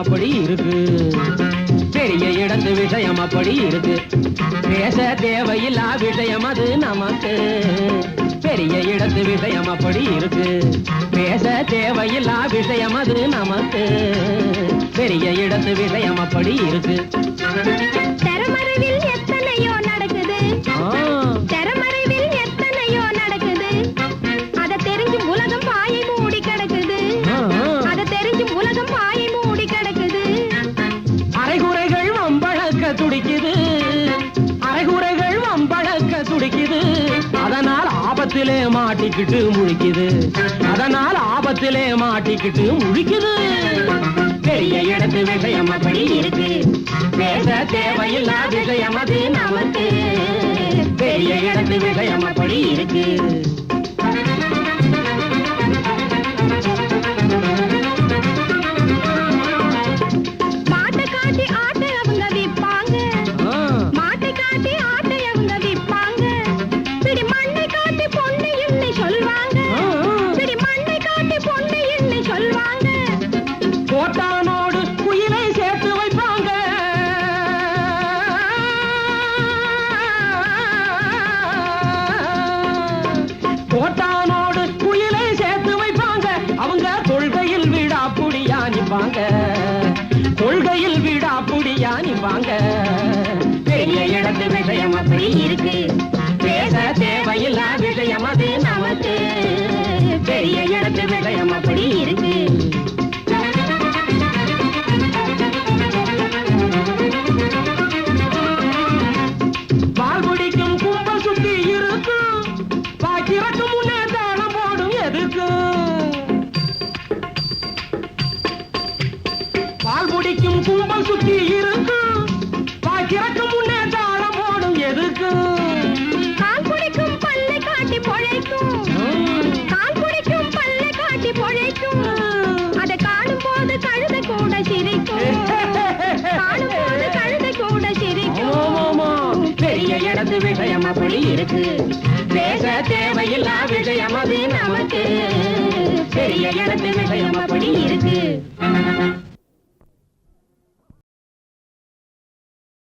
அப்படி இருக்கு. பெரிய இடத்து விஷயம் அப்படி இருக்கு. பேச தேவையில்லா விஷயம் அது நமக்கு. பெரிய இடத்து விஷயம் அப்படி இருக்கு. பேச தேவையில்லா விஷயம் அது நமக்கு. பெரிய இடத்து விஷயம் அப்படி இருக்கு. தெரமறைவில் எத்தனையோ நடக்குது. தெரமறைவில் எத்தனையோ நடக்குது. அத தெரிஞ்சும் உலகம் வாயை மூடி கிடக்குது. அத தெரிஞ்சும் உலகம் வாயை மூடி கிடக்குது. அரைகுறைகள் வம்பழக்க துடிக்குது. அரைகுறைகள் வம்பழக்க துடிக்குது. அதனால் ஆபத்திலே மாட்டிக்கிட்டு முழிக்குது. அதனால் ஆபத்திலே மாட்டிக்கிட்டு முழிக்குது. பெரிய இடத்து விஷயம் அப்படி இருக்கு. பேச தேவையில்லா விஷயம் அது நமக்கு. பெரிய இடத்து விஷயம் அப்படி இருக்கு. மாட்டை காட்டி ஆட்டை அவங்க விற்பாங்க. மாட்டை காட்டி ஆட்டை அவங்க விற்பாங்க. பிடி மண்ணை காட்டி பொண்ணு இல்லை சொல்வாங்க. பிடி மண்ணை காட்டி பொண்ணு இல்லை சொல்வாங்க. கோட்டானோடு குயிலை சேர்த்து வைப்பாங்க. கோட்டானோடு குயிலை சேர்த்து வைப்பாங்க. அவங்க கொள்கையில் விடா புடியா நிப்பாங்க. கொள்கையில் விடா புடியா நிப்பாங்க. பெரிய இடத்து விஷயம் அப்படி இருக்கு. பேச தேவையில்லா விஷயம் அது நமக்கு. பெரிய இடத்து விஷயம் அப்படி இருக்கு. பால் குடிக்கும் கும்பல் சுத்தி இருக்கும். பாக்கிறக்கு முன்னே தாளம் போடும் எதுக்கு. பால் குடிக்கும் கும்பல் சுத்தி இருக்கும். பாக்கிறக்கு முன்னே தாளம் போடும் எதுக்கு. கால் குடிக்கும் பல்லை காட்டி பொழைக்கும். கால் குடிக்கும் பல்லை காட்டி பொழைக்கும். அதை காணும் போது கழுதை கூட சிரிக்கும். காணும் போது கழுதை கூட சிரிக்கும். பெரிய இடத்து விஷயம் அப்படி இருக்கு. பேச தேவையில்லா விஷயம் அது நமக்கு. பெரிய இடத்து விஷயம் அப்படி இருக்கு.